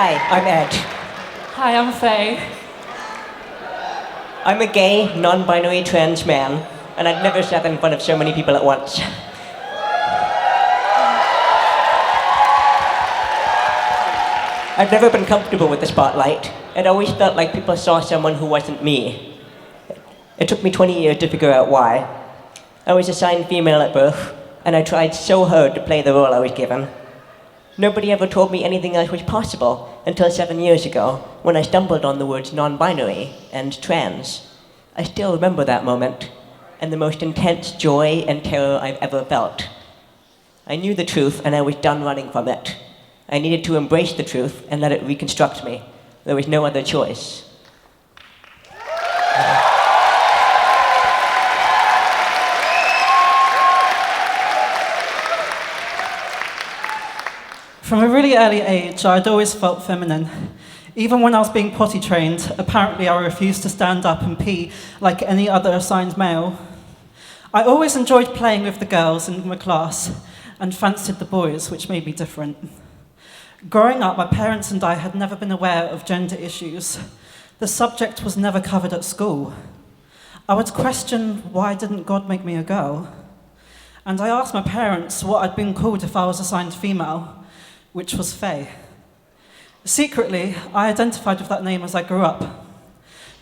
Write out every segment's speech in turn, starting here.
Hi, I'm Ed. Hi, I'm Faye. I'm a gay, non-binary trans man, and I've never sat in front of so many people at once. I've never been comfortable with the spotlight. It always felt like people saw someone who wasn't me. It took me 20 years to figure out why. I was assigned female at birth, and I tried so hard to play the role I was given. Nobody ever told me anything else was possible until 7 years ago, when I stumbled on the words non-binary and trans. I still remember that moment, and the most intense joy and terror I've ever felt. I knew the truth, and I was done running from it. I needed to embrace the truth and let it reconstruct me. There was no other choice. From a really early age, I'd always felt feminine. Even when I was being potty trained, apparently I refused to stand up and pee like any other assigned male. I always enjoyed playing with the girls in my class and fancied the boys, which made me different. Growing up, my parents and I had never been aware of gender issues. The subject was never covered at school. I would question, why didn't God make me a girl? And I asked my parents what I'd been called if I was assigned female, which was Faye. Secretly, I identified with that name as I grew up.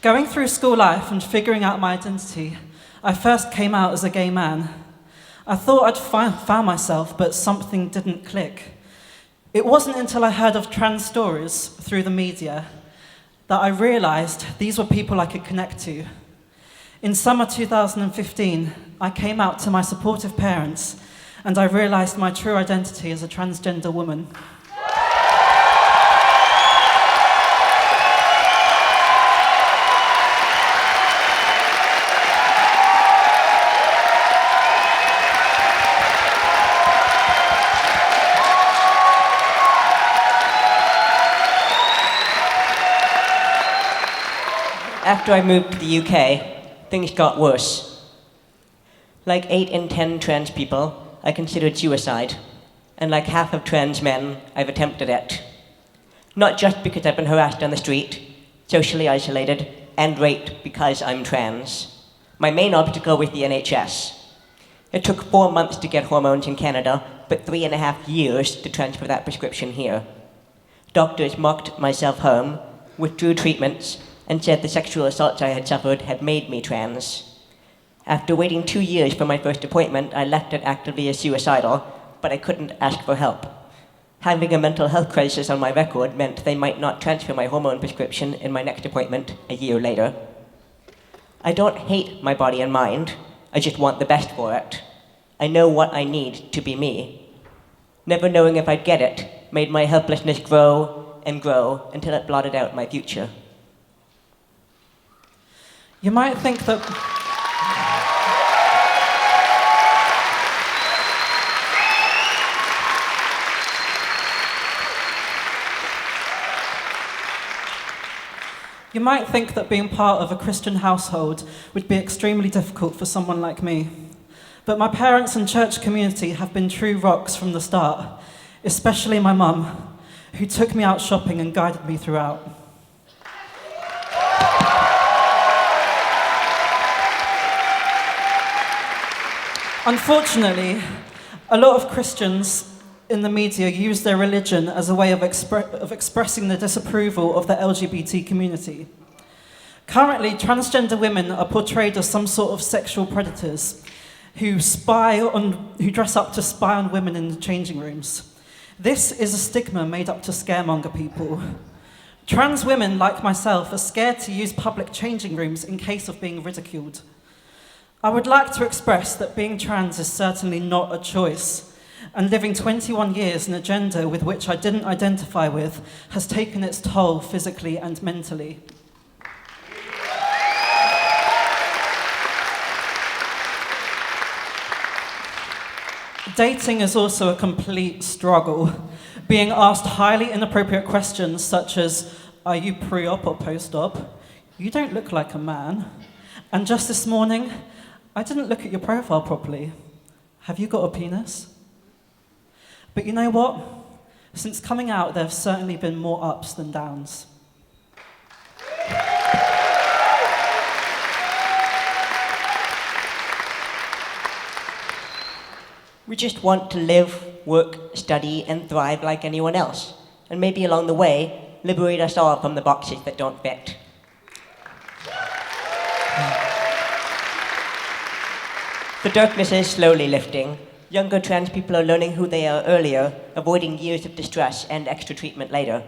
Going through school life and figuring out my identity, I first came out as a gay man. I thought I'd found myself, but something didn't click. It wasn't until I heard of trans stories through the media that I realized these were people I could connect to. In summer 2015, I came out to my supportive parents, and I realized my true identity as a transgender woman. After I moved to the UK, things got worse. Like 8 in 10 trans people, I considered suicide, and like half of trans men, I've attempted it. Not just because I've been harassed on the street, socially isolated, and raped because I'm trans. My main obstacle was the NHS. It took 4 months to get hormones in Canada, but 3.5 years to transfer that prescription here. Doctors marked myself home, withdrew treatments, and said the sexual assaults I had suffered had made me trans. After waiting 2 years for my first appointment, I left it actively as suicidal, but I couldn't ask for help. Having a mental health crisis on my record meant they might not transfer my hormone prescription in my next appointment a year later. I don't hate my body and mind, I just want the best for it. I know what I need to be me. Never knowing if I'd get it made my helplessness grow and grow until it blotted out my future. You might think that being part of a Christian household would be extremely difficult for someone like me. But my parents and church community have been true rocks from the start, especially my mum, who took me out shopping and guided me throughout. Unfortunately, a lot of Christians in the media use their religion as a way of expressing the disapproval of the LGBT community. Currently, transgender women are portrayed as some sort of sexual predators who dress up to spy on women in the changing rooms. This is a stigma made up to scaremonger people. Trans women, like myself, are scared to use public changing rooms in case of being ridiculed. I would like to express that being trans is certainly not a choice, and living 21 years in a gender with which I didn't identify with has taken its toll physically and mentally. Dating is also a complete struggle. Being asked highly inappropriate questions such as, are you pre-op or post-op? You don't look like a man. And just this morning, I didn't look at your profile properly. Have you got a penis? But you know what? Since coming out, there have certainly been more ups than downs. We just want to live, work, study, and thrive like anyone else. And maybe along the way, liberate us all from the boxes that don't fit. The darkness is slowly lifting. Younger trans people are learning who they are earlier, avoiding years of distress and extra treatment later.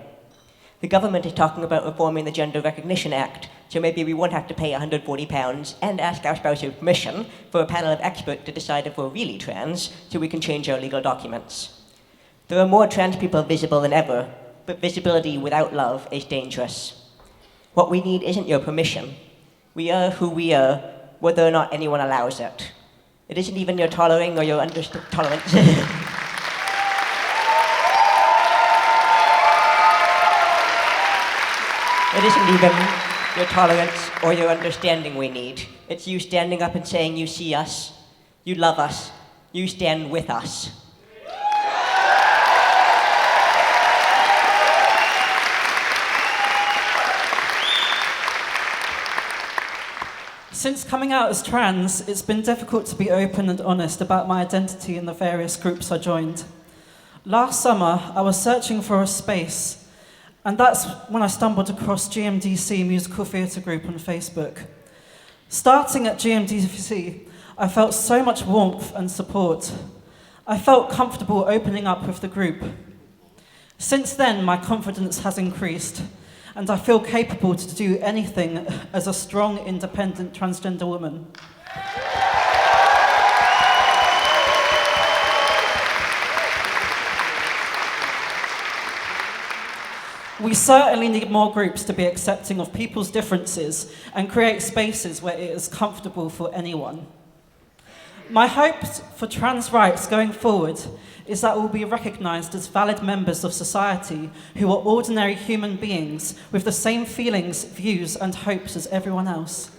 The government is talking about reforming the Gender Recognition Act, so maybe we won't have to pay £140 and ask our spouse's permission for a panel of experts to decide if we're really trans, so we can change our legal documents. There are more trans people visible than ever, but visibility without love is dangerous. What we need isn't your permission. We are who we are, whether or not anyone allows it. It isn't even your tolerance or your tolerance. It isn't even your tolerance or your understanding we need. It's you standing up and saying you see us, you love us, you stand with us. Since coming out as trans, it's been difficult to be open and honest about my identity in the various groups I joined. Last summer, I was searching for a space, and that's when I stumbled across GMDC Musical Theatre Group on Facebook. Starting at GMDC, I felt so much warmth and support. I felt comfortable opening up with the group. Since then, my confidence has increased, and I feel capable to do anything as a strong, independent transgender woman. We certainly need more groups to be accepting of people's differences and create spaces where it is comfortable for anyone. My hope for trans rights going forward is that we'll be recognised as valid members of society who are ordinary human beings with the same feelings, views and hopes as everyone else.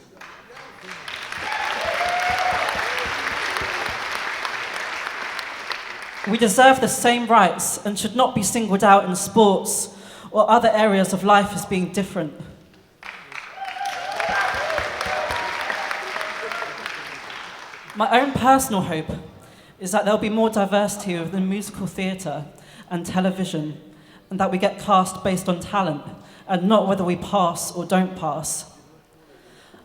We deserve the same rights and should not be singled out in sports or other areas of life as being different. My own personal hope is that there'll be more diversity within musical theatre and television, and that we get cast based on talent and not whether we pass or don't pass.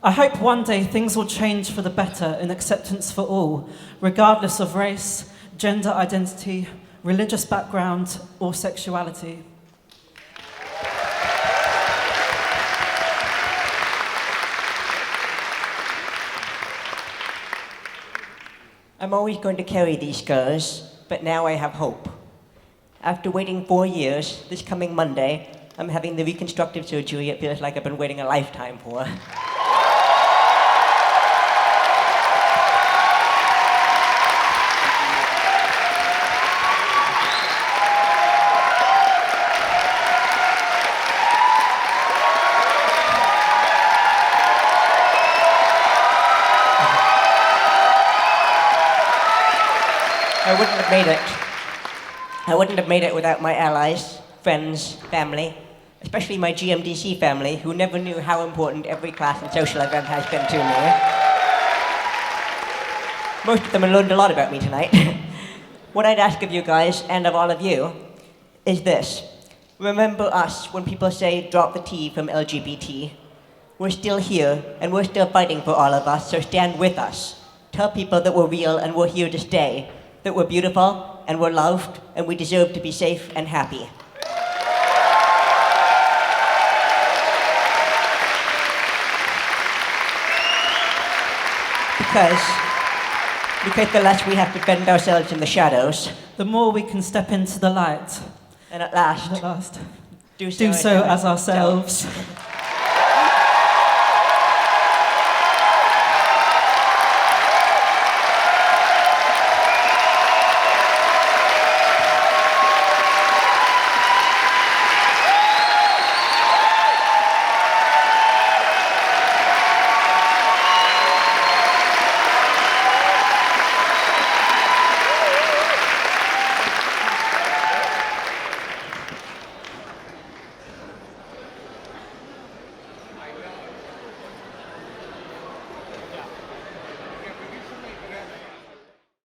I hope one day things will change for the better in acceptance for all, regardless of race, gender identity, religious background, or sexuality. I'm always going to carry these scars, but now I have hope. After waiting 4 years, this coming Monday, I'm having the reconstructive surgery it feels like I've been waiting a lifetime for. I wouldn't have made it without my allies, friends, family, especially my GMDC family, who never knew how important every class and social event has been to me. Most of them have learned a lot about me tonight. What I'd ask of you guys, and of all of you, is this. Remember us when people say drop the T from LGBT. We're still here, and we're still fighting for all of us, so stand with us. Tell people that we're real and we're here to stay, that we're beautiful, and we're loved, and we deserve to be safe and happy. Because the less we have to defend ourselves in the shadows, the more we can step into the light. And at last do so as ourselves.